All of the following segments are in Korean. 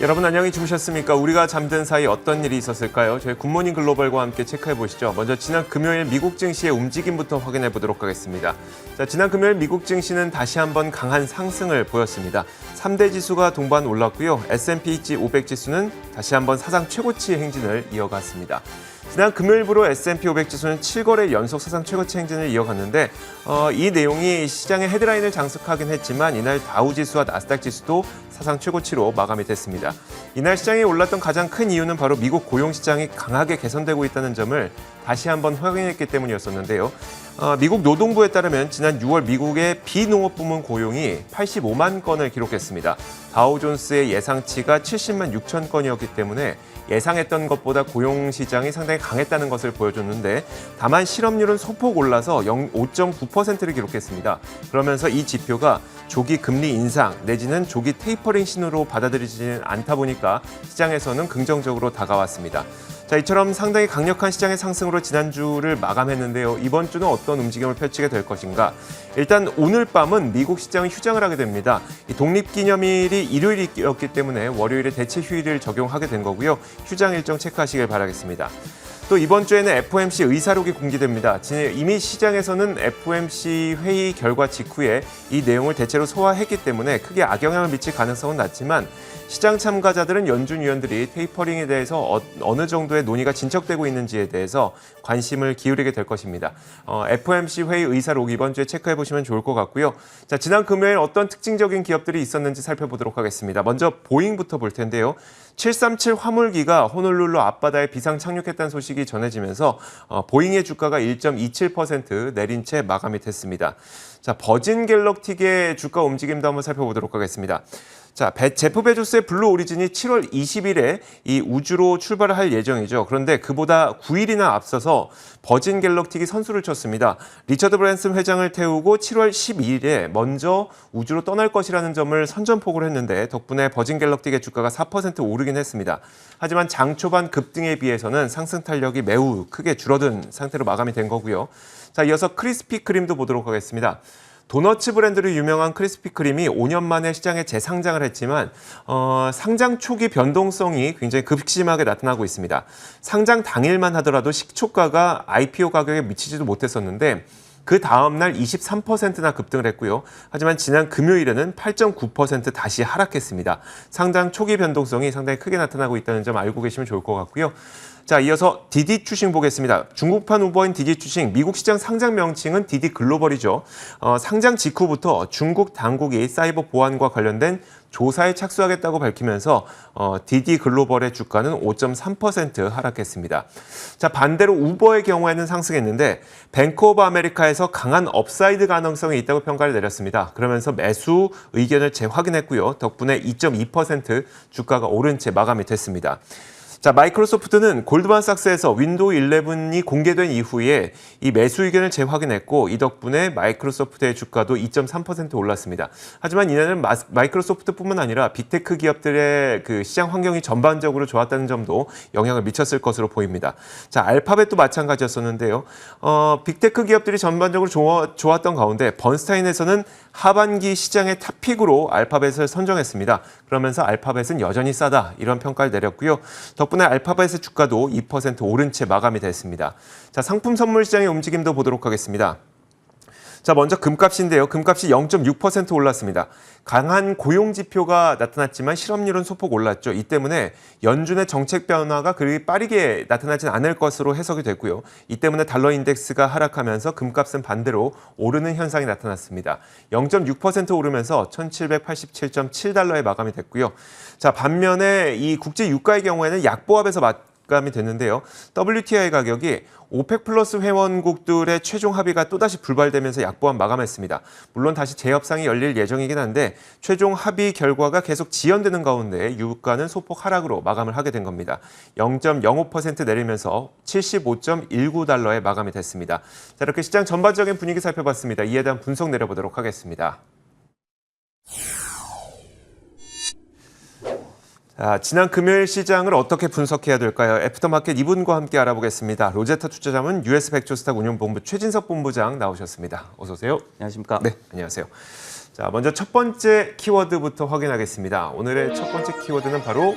여러분 안녕히 주무셨습니까? 우리가 잠든 사이 어떤 일이 있었을까요? 저희 굿모닝 글로벌과 함께 체크해 보시죠. 먼저 지난 금요일 미국 증시의 움직임부터 확인해 보도록 하겠습니다. 자, 지난 금요일 미국 증시는 다시 한번 강한 상승을 보였습니다. 3대 지수가 동반 올랐고요. S&P 500 지수는 다시 한번 사상 최고치 행진을 이어갔습니다. 지난 금요일부로 S&P 500 지수는 7거래 연속 사상 최고치 행진을 이어갔는데 이 내용이 시장의 헤드라인을 장식하긴 했지만 이날 다우 지수와 나스닥 지수도 사상 최고치로 마감이 됐습니다. 이날 시장이 올랐던 가장 큰 이유는 바로 미국 고용 시장이 강하게 개선되고 있다는 점을 다시 한번 확인했기 때문이었었는데요. 미국 노동부에 따르면 지난 6월 미국의 비농업 부문 고용이 85만 건을 기록했습니다. 다우존스의 예상치가 70만 6천 건이었기 때문에 예상했던 것보다 고용 시장이 상당히 강했다는 것을 보여줬는데 다만 실업률은 소폭 올라서 5.9%를 기록했습니다. 그러면서 이 지표가 조기 금리 인상 내지는 조기 테이퍼링 신호로 받아들이지는 않다 보니까 시장에서는 긍정적으로 다가왔습니다. 자, 이처럼 상당히 강력한 시장의 상승으로 지난주를 마감했는데요. 이번 주는 어떤 움직임을 펼치게 될 것인가? 일단 오늘 밤은 미국 시장은 휴장을 하게 됩니다. 독립기념일이 일요일이었기 때문에 월요일에 대체 휴일을 적용하게 된 거고요. 휴장 일정 체크하시길 바라겠습니다. 또 이번 주에는 FOMC 의사록이 공개됩니다. 이미 시장에서는 FOMC 회의 결과 직후에 이 내용을 대체로 소화했기 때문에 크게 악영향을 미칠 가능성은 낮지만 시장 참가자들은 연준 위원들이 테이퍼링에 대해서 어느 정도의 논의가 진척되고 있는지에 대해서 관심을 기울이게 될 것입니다. FOMC 회의 의사록 이번 주에 체크해 보시면 좋을 것 같고요. 자, 지난 금요일 어떤 특징적인 기업들이 있었는지 살펴보도록 하겠습니다. 먼저 보잉부터 볼 텐데요. 737 화물기가 호놀룰루 앞바다에 비상 착륙했다는 소식이 전해지면서 보잉의 주가가 1.27% 내린 채 마감이 됐습니다. 자, 버진 갤럭틱의 주가 움직임도 한번 살펴보도록 하겠습니다. 자, 제프 베조스의 블루 오리진이 7월 20일에 이 우주로 출발을 할 예정이죠. 그런데 그보다 9일이나 앞서서 버진 갤럭틱이 선수를 쳤습니다. 리처드 브랜슨 회장을 태우고 7월 12일에 먼저 우주로 떠날 것이라는 점을 선전포고를 했는데 덕분에 버진 갤럭틱의 주가가 4% 오르긴 했습니다. 하지만 장 초반 급등에 비해서는 상승 탄력이 매우 크게 줄어든 상태로 마감이 된 거고요. 자, 이어서 크리스피 크림도 보도록 하겠습니다. 도너츠 브랜드로 유명한 크리스피 크림이 5년 만에 시장에 재상장을 했지만 상장 초기 변동성이 굉장히 급심하게 나타나고 있습니다. 상장 당일만 하더라도 시초가가 IPO 가격에 미치지도 못했었는데 그 다음 날 23%나 급등을 했고요. 하지만 지난 금요일에는 8.9% 다시 하락했습니다. 상장 초기 변동성이 상당히 크게 나타나고 있다는 점 알고 계시면 좋을 것 같고요. 자, 이어서 디디 추싱 보겠습니다. 중국판 우버인 디디 추싱, 미국 시장 상장 명칭은 디디 글로벌이죠. 상장 직후부터 중국 당국이 사이버 보안과 관련된 조사에 착수하겠다고 밝히면서 디디 글로벌의 주가는 5.3% 하락했습니다. 자, 반대로 우버의 경우에는 상승했는데 뱅크 오브 아메리카에서 강한 업사이드 가능성이 있다고 평가를 내렸습니다. 그러면서 매수 의견을 재확인했고요. 덕분에 2.2% 주가가 오른 채 마감이 됐습니다. 자, 마이크로소프트는 골드만삭스에서 윈도우 11이 공개된 이후에 이 매수 의견을 재확인했고 이 덕분에 마이크로소프트의 주가도 2.3% 올랐습니다. 하지만 이날은 마이크로소프트뿐만 아니라 빅테크 기업들의 그 시장 환경이 전반적으로 좋았다는 점도 영향을 미쳤을 것으로 보입니다. 자, 알파벳도 마찬가지였었는데요. 빅테크 기업들이 전반적으로 좋았던 가운데 번스타인에서는 하반기 시장의 탑픽으로 알파벳을 선정했습니다. 그러면서 알파벳은 여전히 싸다 이런 평가를 내렸고요. 덕분에 알파벳의 주가도 2% 오른 채 마감이 됐습니다. 자, 상품 선물 시장의 움직임도 보도록 하겠습니다. 자, 먼저 금값인데요. 금값이 0.6% 올랐습니다. 강한 고용 지표가 나타났지만 실업률은 소폭 올랐죠. 이 때문에 연준의 정책 변화가 그리 빠르게 나타나진 않을 것으로 해석이 됐고요. 이 때문에 달러 인덱스가 하락하면서 금값은 반대로 오르는 현상이 나타났습니다. 0.6% 오르면서 1787.7달러에 마감이 됐고요. 자, 반면에 이 국제 유가의 경우에는 약보합에서 마감이 됐는데요. WTI 가격이 오펙 플러스 회원국들의 최종 합의가 또다시 불발되면서 약보합 마감했습니다. 물론 다시 재협상이 열릴 예정이긴 한데 최종 합의 결과가 계속 지연되는 가운데 유가는 소폭 하락으로 마감을 하게 된 겁니다. 0.05% 내리면서 75.19달러에 마감이 됐습니다. 자, 이렇게 시장 전반적인 분위기 살펴봤습니다. 이에 대한 분석 내려보도록 하겠습니다. 자, 지난 금요일 시장을 어떻게 분석해야 될까요? 애프터마켓 이분과 함께 알아보겠습니다. 로제타 투자자문 US 백조스탁 운용본부 최진석 본부장 나오셨습니다. 어서 오세요. 안녕하십니까? 네, 안녕하세요. 자, 먼저 첫 번째 키워드부터 확인하겠습니다. 오늘의 첫 번째 키워드는 바로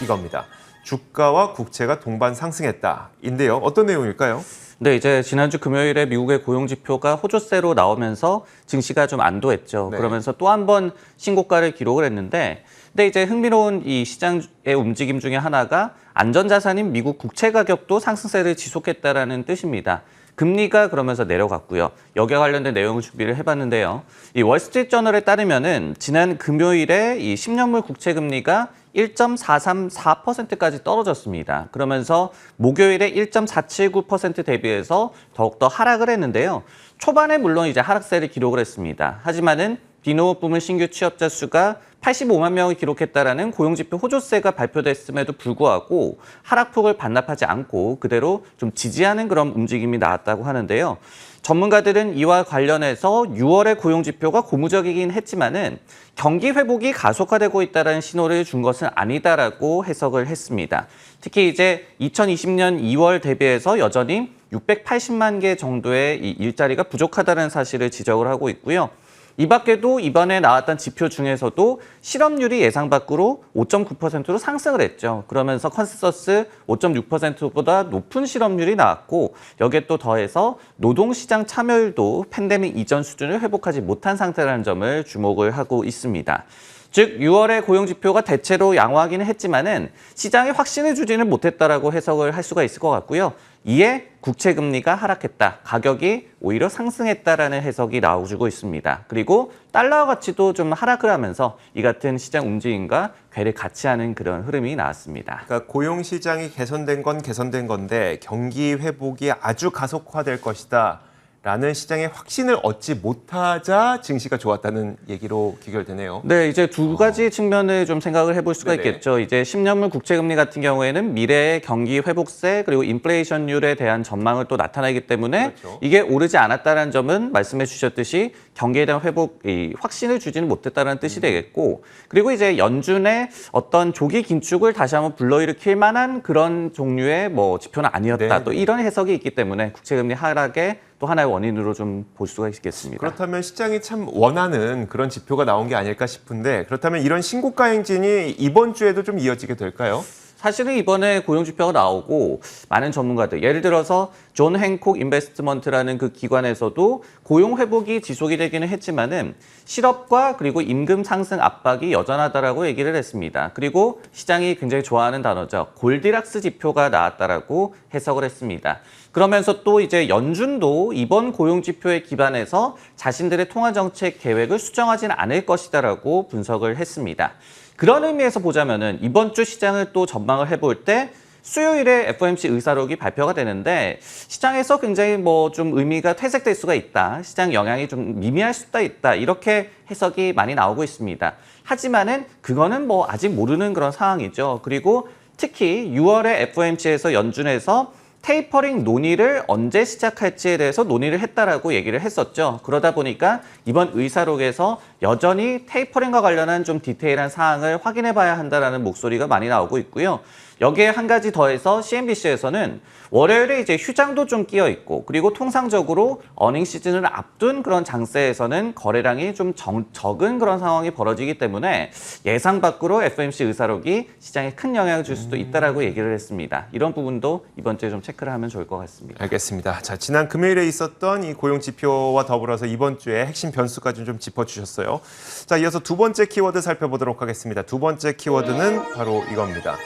이겁니다. 주가와 국채가 동반 상승했다인데요. 어떤 내용일까요? 네, 이제 지난주 금요일에 미국의 고용지표가 호조세로 나오면서 증시가 좀 안도했죠. 네. 그러면서 또 한 번 신고가를 기록을 했는데, 근데 이제 흥미로운 이 시장의 움직임 중에 하나가 안전자산인 미국 국채 가격도 상승세를 지속했다라는 뜻입니다. 금리가 그러면서 내려갔고요. 여기에 관련된 내용을 준비를 해봤는데요. 이 월스트리트저널에 따르면은 지난 금요일에 이 10년물 국채 금리가 1.434%까지 떨어졌습니다. 그러면서 목요일에 1.479% 대비해서 더욱더 하락을 했는데요. 초반에 물론 이제 하락세를 기록을 했습니다. 하지만은 비농업 부문 신규 취업자 수가 85만 명을 기록했다라는 고용지표 호조세가 발표됐음에도 불구하고 하락폭을 반납하지 않고 그대로 좀 지지하는 그런 움직임이 나왔다고 하는데요. 전문가들은 이와 관련해서 6월의 고용지표가 고무적이긴 했지만은 경기 회복이 가속화되고 있다는 신호를 준 것은 아니다라고 해석을 했습니다. 특히 이제 2020년 2월 대비해서 여전히 680만 개 정도의 이 일자리가 부족하다는 사실을 지적을 하고 있고요. 이 밖에도 이번에 나왔던 지표 중에서도 실업률이 예상 밖으로 5.9%로 상승을 했죠. 그러면서 컨센서스 5.6%보다 높은 실업률이 나왔고 여기에 또 더해서 노동시장 참여율도 팬데믹 이전 수준을 회복하지 못한 상태라는 점을 주목을 하고 있습니다. 즉 6월의 고용지표가 대체로 양호하기는 했지만은 시장에 확신을 주지는 못했다라고 해석을 할 수가 있을 것 같고요. 이에 국채 금리가 하락했다, 가격이 오히려 상승했다라는 해석이 나오고 있습니다. 그리고 달러 가치도 좀 하락을 하면서 이 같은 시장 움직임과 괴를 같이 하는 그런 흐름이 나왔습니다. 그러니까 고용 시장이 개선된 건 개선된 건데 경기 회복이 아주 가속화될 것이다. 라는 시장의 확신을 얻지 못하자 증시가 좋았다는 얘기로 귀결되네요. 네, 이제 두 가지 측면을 좀 생각을 해볼 수가 네네. 있겠죠. 이제 10년물 국채금리 같은 경우에는 미래의 경기 회복세 그리고 인플레이션율에 대한 전망을 또 나타내기 때문에 그렇죠. 이게 오르지 않았다는 점은 말씀해 주셨듯이 경기에 대한 회복, 확신을 주지는 못했다는 뜻이 되겠고, 그리고 이제 연준의 어떤 조기 긴축을 다시 한번 불러일으킬 만한 그런 종류의 뭐 지표는 아니었다. 네. 또 이런 해석이 있기 때문에 국채금리 하락의 또 하나의 원인으로 좀 볼 수가 있겠습니다. 그렇다면 시장이 참 원하는 그런 지표가 나온 게 아닐까 싶은데, 그렇다면 이런 신고가 행진이 이번 주에도 좀 이어지게 될까요? 사실은 이번에 고용지표가 나오고 많은 전문가들, 예를 들어서 존 행콕 인베스트먼트라는 그 기관에서도 고용 회복이 지속이 되기는 했지만은 실업과 그리고 임금 상승 압박이 여전하다라고 얘기를 했습니다. 그리고 시장이 굉장히 좋아하는 단어죠. 골디락스 지표가 나왔다라고 해석을 했습니다. 그러면서 또 이제 연준도 이번 고용지표에 기반해서 자신들의 통화정책 계획을 수정하지는 않을 것이다라고 분석을 했습니다. 그런 의미에서 보자면은 이번 주 시장을 또 전망을 해볼 때 수요일에 FOMC 의사록이 발표가 되는데 시장에서 굉장히 뭐 좀 의미가 퇴색될 수가 있다. 시장 영향이 좀 미미할 수도 있다. 이렇게 해석이 많이 나오고 있습니다. 하지만은 그거는 뭐 아직 모르는 그런 상황이죠. 그리고 특히 6월에 FOMC에서 연준에서 테이퍼링 논의를 언제 시작할지에 대해서 논의를 했다라고 얘기를 했었죠. 그러다 보니까 이번 의사록에서 여전히 테이퍼링과 관련한 좀 디테일한 사항을 확인해 봐야 한다라는 목소리가 많이 나오고 있고요. 여기에 한 가지 더해서 CNBC에서는 월요일에 이제 휴장도 좀 끼어 있고, 그리고 통상적으로 어닝 시즌을 앞둔 그런 장세에서는 거래량이 좀 적은 그런 상황이 벌어지기 때문에 예상 밖으로 FOMC 의사록이 시장에 큰 영향을 줄 수도 있다라고 얘기를 했습니다. 이런 부분도 이번 주에 좀 체크를 하면 좋을 것 같습니다. 알겠습니다. 자, 지난 금요일에 있었던 이 고용 지표와 더불어서 이번 주에 핵심 변수까지 좀 짚어주셨어요. 자, 이어서 두 번째 키워드 살펴보도록 하겠습니다. 두 번째 키워드는 바로 이겁니다.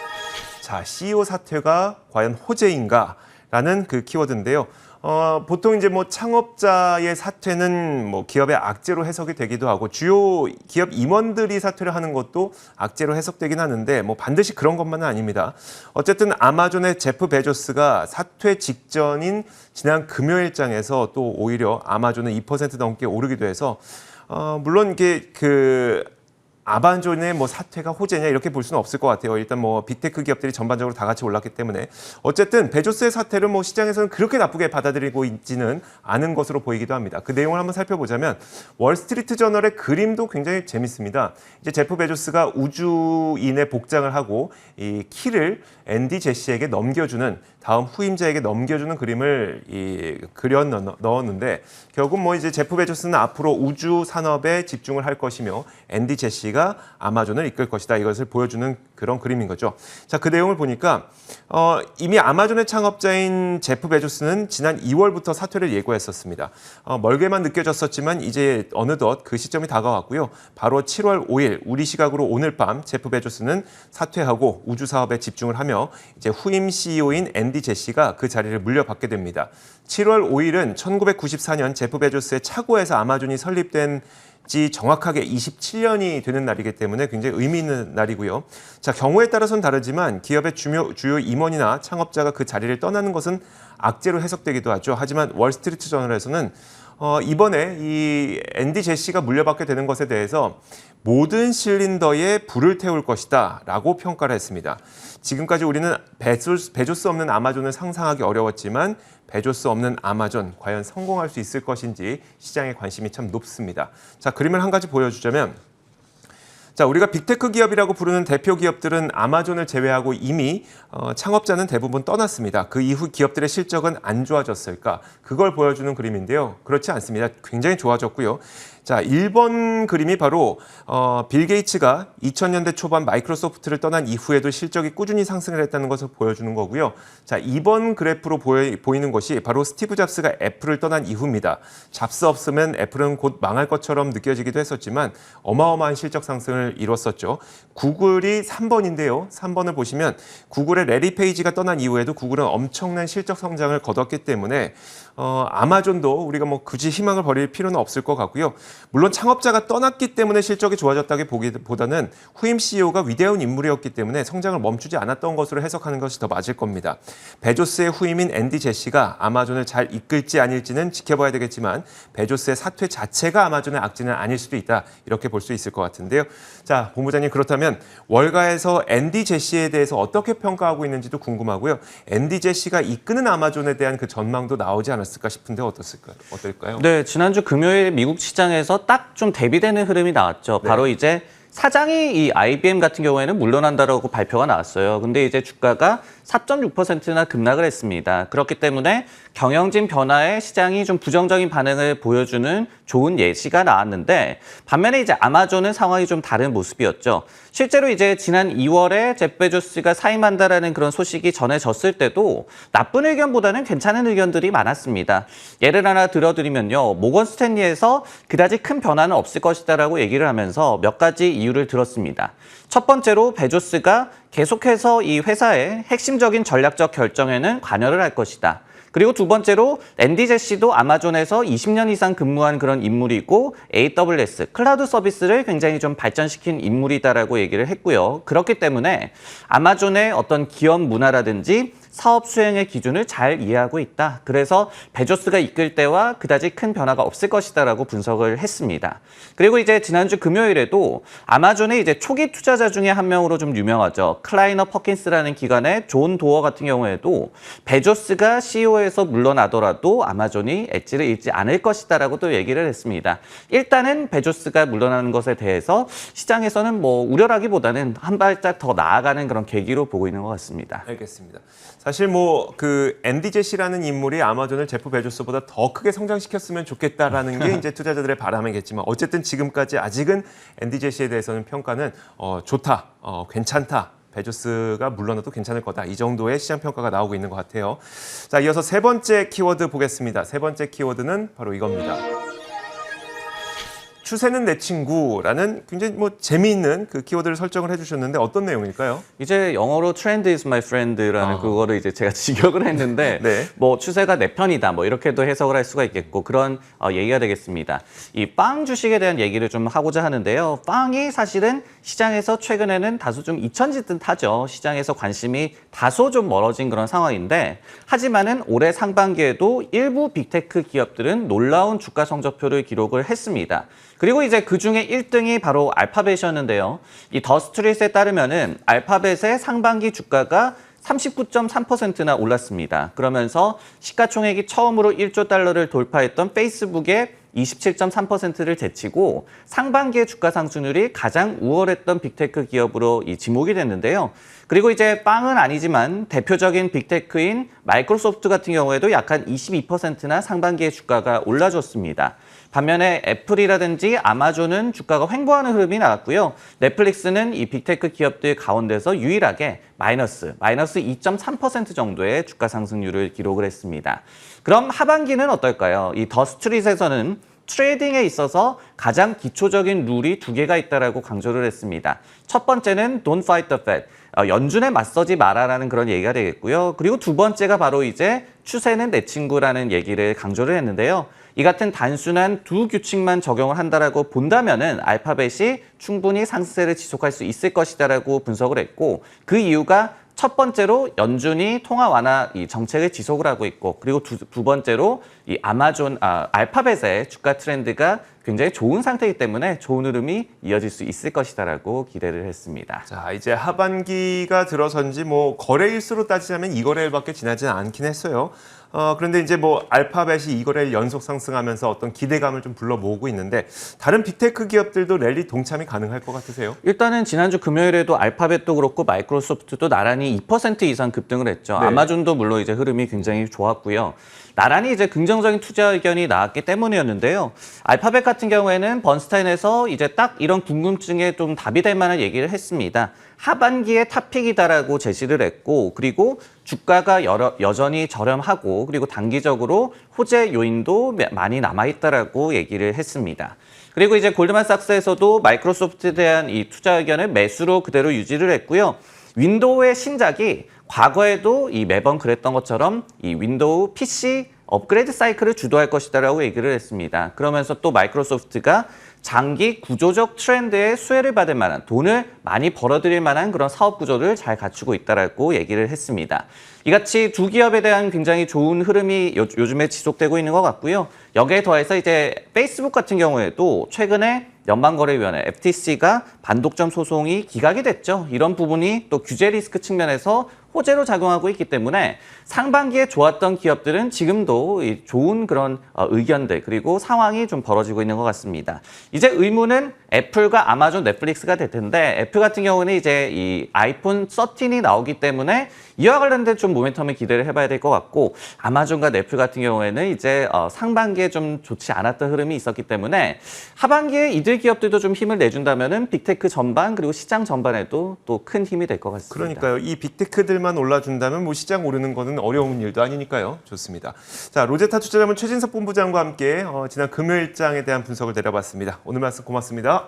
자, CEO 사퇴가 과연 호재인가라는 그 키워드인데요. 보통 이제 뭐 창업자의 사퇴는 뭐 기업의 악재로 해석이 되기도 하고 주요 기업 임원들이 사퇴를 하는 것도 악재로 해석되긴 하는데 뭐 반드시 그런 것만은 아닙니다. 어쨌든 아마존의 제프 베조스가 사퇴 직전인 지난 금요일장에서 또 오히려 아마존은 2% 넘게 오르기도 해서 물론 이게 아마존의 뭐 사퇴가 호재냐 이렇게 볼 수는 없을 것 같아요. 일단 뭐 빅테크 기업들이 전반적으로 다 같이 올랐기 때문에 어쨌든 베조스의 사퇴를 뭐 시장에서는 그렇게 나쁘게 받아들이고 있지는 않은 것으로 보이기도 합니다. 그 내용을 한번 살펴보자면 월스트리트 저널의 그림도 굉장히 재밌습니다. 이제 제프 베조스가 우주인의 복장을 하고 이 키를 앤디 제시에게 넘겨주는 다음 후임자에게 넘겨주는 그림을 그려 넣었는데 결국 뭐 이제 제프 베조스는 앞으로 우주 산업에 집중을 할 것이며 앤디 제시가 아마존을 이끌 것이다. 이것을 보여주는 그런 그림인 거죠. 자, 그 내용을 보니까 이미 아마존의 창업자인 제프 베조스는 지난 2월부터 사퇴를 예고했었습니다. 멀게만 느껴졌었지만 이제 어느덧 그 시점이 다가왔고요. 바로 7월 5일 우리 시각으로 오늘 밤 제프 베조스는 사퇴하고 우주 사업에 집중을 하며 이제 후임 CEO인 앤디 제시가 그 자리를 물려받게 됩니다. 7월 5일은 1994년 제프 베조스의 차고에서 아마존이 설립된 지 정확하게 27년이 되는 날이기 때문에 굉장히 의미 있는 날이고요. 자, 경우에 따라서는 다르지만 기업의 주요 임원이나 창업자가 그 자리를 떠나는 것은 악재로 해석되기도 하죠. 하지만 월스트리트 저널에서는 이번에 이 앤디 제시가 물려받게 되는 것에 대해서 모든 실린더에 불을 태울 것이다 라고 평가를 했습니다. 지금까지 우리는 베조스 없는 아마존을 상상하기 어려웠지만 베조스 없는 아마존 과연 성공할 수 있을 것인지 시장의 관심이 참 높습니다. 자, 그림을 한 가지 보여주자면 자, 우리가 빅테크 기업이라고 부르는 대표 기업들은 아마존을 제외하고 이미 창업자는 대부분 떠났습니다. 그 이후 기업들의 실적은 안 좋아졌을까? 그걸 보여주는 그림인데요. 그렇지 않습니다. 굉장히 좋아졌고요. 자, 1번 그림이 바로 빌 게이츠가 2000년대 초반 마이크로소프트를 떠난 이후에도 실적이 꾸준히 상승을 했다는 것을 보여주는 거고요. 자, 2번 그래프로 보이는 것이 바로 스티브 잡스가 애플을 떠난 이후입니다. 잡스 없으면 애플은 곧 망할 것처럼 느껴지기도 했었지만 어마어마한 실적 상승을 이뤘었죠. 구글이 3번인데요. 3번을 보시면 구글의 레리 페이지가 떠난 이후에도 구글은 엄청난 실적 성장을 거뒀기 때문에 아마존도 우리가 뭐 굳이 희망을 버릴 필요는 없을 것 같고요. 물론 창업자가 떠났기 때문에 실적이 좋아졌다기보다는 후임 CEO가 위대한 인물이었기 때문에 성장을 멈추지 않았던 것으로 해석하는 것이 더 맞을 겁니다. 베조스의 후임인 앤디 제시가 아마존을 잘 이끌지 아닐지는 지켜봐야 되겠지만 베조스의 사퇴 자체가 아마존의 악재는 아닐 수도 있다. 이렇게 볼 수 있을 것 같은데요. 자, 본부장님 그렇다면 월가에서 앤디 제시에 대해서 어떻게 평가하고 있는지도 궁금하고요. 앤디 제시가 이끄는 아마존에 대한 그 전망도 나오지 않았을까 싶은데 어떨까요? 네, 지난주 금요일 미국 시장에서 딱 좀 대비되는 흐름이 나왔죠. 네. 바로 이제 사장이 이 IBM 같은 경우에는 물러난다라고 발표가 나왔어요. 근데 이제 주가가 4.6%나 급락을 했습니다. 그렇기 때문에 경영진 변화에 시장이 좀 부정적인 반응을 보여주는 좋은 예시가 나왔는데 반면에 이제 아마존은 상황이 좀 다른 모습이었죠. 실제로 이제 지난 2월에 제프 베조스가 사임한다라는 그런 소식이 전해졌을 때도 나쁜 의견보다는 괜찮은 의견들이 많았습니다. 예를 하나 들어드리면요. 모건 스탠리에서 그다지 큰 변화는 없을 것이다라고 얘기를 하면서 몇 가지 이유를 들었습니다. 첫 번째로 베조스가 계속해서 이 회사의 핵심적인 전략적 결정에는 관여를 할 것이다. 그리고 두 번째로 앤디 제시도 아마존에서 20년 이상 근무한 그런 인물이고 AWS, 클라우드 서비스를 굉장히 좀 발전시킨 인물이다라고 얘기를 했고요. 그렇기 때문에 아마존의 어떤 기업 문화라든지 사업 수행의 기준을 잘 이해하고 있다. 그래서 베조스가 이끌 때와 그다지 큰 변화가 없을 것이다라고 분석을 했습니다. 그리고 이제 지난주 금요일에도 아마존의 이제 초기 투자자 중에 한 명으로 좀 유명하죠. 클라이너 퍼킨스라는 기관의 존 도어 같은 경우에도 베조스가 CEO에서 물러나더라도 아마존이 엣지를 잃지 않을 것이다라고 또 얘기를 했습니다. 일단은 베조스가 물러나는 것에 대해서 시장에서는 뭐 우려라기보다는 한 발짝 더 나아가는 그런 계기로 보고 있는 것 같습니다. 알겠습니다. 사실 뭐 그 앤디 제시라는 인물이 아마존을 제프 베조스보다 더 크게 성장시켰으면 좋겠다라는 게 이제 투자자들의 바람이겠지만 어쨌든 지금까지 아직은 앤디 제시에 대해서는 평가는 좋다, 괜찮다. 베조스가 물러나도 괜찮을 거다. 이 정도의 시장 평가가 나오고 있는 것 같아요. 자, 이어서 세 번째 키워드 보겠습니다. 세 번째 키워드는 바로 이겁니다. 추세는 내 친구라는 굉장히 뭐 재미있는 그 키워드를 설정을 해주셨는데 어떤 내용일까요? 이제 영어로 trend is my friend라는 그거를 이제 제가 직역을 했는데 네. 뭐 추세가 내 편이다 뭐 이렇게도 해석을 할 수가 있겠고 그런 얘기가 되겠습니다. 이 빵 주식에 대한 얘기를 좀 하고자 하는데요. 빵이 사실은 시장에서 최근에는 다소 좀 잊혀지듯하죠. 시장에서 관심이 다소 좀 멀어진 그런 상황인데 하지만은 올해 상반기에도 일부 빅테크 기업들은 놀라운 주가 성적표를 기록을 했습니다. 그리고 이제 그 중에 1등이 바로 알파벳이었는데요. 이 더 스트릿에 따르면은 알파벳의 상반기 주가가 39.3%나 올랐습니다. 그러면서 시가총액이 처음으로 1조 달러를 돌파했던 페이스북의 27.3%를 제치고 상반기의 주가 상승률이 가장 우월했던 빅테크 기업으로 지목이 됐는데요. 그리고 이제 빵은 아니지만 대표적인 빅테크인 마이크로소프트 같은 경우에도 약 한 22%나 상반기의 주가가 올라줬습니다. 반면에 애플이라든지 아마존은 주가가 횡보하는 흐름이 나왔고요. 넷플릭스는 이 빅테크 기업들 가운데서 유일하게 마이너스 2.3% 정도의 주가 상승률을 기록을 했습니다. 그럼 하반기는 어떨까요? 이 더 스트릿에서는 트레이딩에 있어서 가장 기초적인 룰이 2개가 있다라고 강조를 했습니다. 첫 번째는 Don't fight the Fed. 연준에 맞서지 마라라는 그런 얘기가 되겠고요. 그리고 두 번째가 바로 이제 추세는 내 친구라는 얘기를 강조를 했는데요. 이 같은 단순한 두 규칙만 적용을 한다라고 본다면은 알파벳이 충분히 상승세를 지속할 수 있을 것이다라고 분석을 했고, 그 이유가 첫 번째로 연준이 통화 완화 이 정책을 지속을 하고 있고, 그리고 두 번째로 이 알파벳의 주가 트렌드가 굉장히 좋은 상태이기 때문에 좋은 흐름이 이어질 수 있을 것이다라고 기대를 했습니다. 자, 이제 하반기가 들어선지 뭐 거래일수로 따지자면 2거래일밖에 지나지 않긴 했어요. 그런데 이제 뭐 알파벳이 2거래일 연속 상승하면서 어떤 기대감을 좀 불러 모으고 있는데, 다른 빅테크 기업들도 랠리 동참이 가능할 것 같으세요? 일단은 지난주 금요일에도 알파벳도 그렇고 마이크로소프트도 나란히 2% 이상 급등을 했죠. 네. 아마존도 물론 이제 흐름이 굉장히 좋았고요. 나란히 이제 긍정적인 투자 의견이 나왔기 때문이었는데요. 알파벳 같은 경우에는 번스타인에서 이제 딱 이런 궁금증에 좀 답이 될 만한 얘기를 했습니다. 하반기에 탑픽이다라고 제시를 했고, 그리고 주가가 여전히 저렴하고, 그리고 단기적으로 호재 요인도 많이 남아있다라고 얘기를 했습니다. 그리고 이제 골드만삭스에서도 마이크로소프트에 대한 이 투자 의견을 매수로 그대로 유지를 했고요. 윈도우의 신작이 과거에도 매번 그랬던 것처럼 이 윈도우 PC 업그레이드 사이클을 주도할 것이다라고 얘기를 했습니다. 그러면서 또 마이크로소프트가 장기 구조적 트렌드에 수혜를 받을 만한, 돈을 많이 벌어들일 만한 그런 사업 구조를 잘 갖추고 있다라고 얘기를 했습니다. 이같이 두 기업에 대한 굉장히 좋은 흐름이 요즘에 지속되고 있는 것 같고요. 여기에 더해서 이제 페이스북 같은 경우에도 최근에 연방거래위원회 FTC가 반독점 소송이 기각이 됐죠. 이런 부분이 또 규제 리스크 측면에서 호재로 작용하고 있기 때문에 상반기에 좋았던 기업들은 지금도 좋은 그런 의견들, 그리고 상황이 좀 벌어지고 있는 것 같습니다. 이제 의문은 애플과 아마존, 넷플릭스가 될 텐데, 애플 같은 경우는 이제 이 아이폰 13이 나오기 때문에 이와 관련된 좀 모멘텀을 기대를 해봐야 될 것 같고, 아마존과 넷플 같은 경우에는 이제 상반기에 좀 좋지 않았던 흐름이 있었기 때문에 하반기에 이들 기업들도 좀 힘을 내준다면은 빅테크 전반, 그리고 시장 전반에도 또 큰 힘이 될 것 같습니다. 그러니까요. 이 빅테크들만 올라준다면 뭐 시장 오르는 거는 어려운 일도 아니니까요. 좋습니다. 자, 로제타 투자자문 최진석 본부장과 함께 지난 금요일장에 대한 분석을 내려봤습니다. 오늘 말씀 고맙습니다.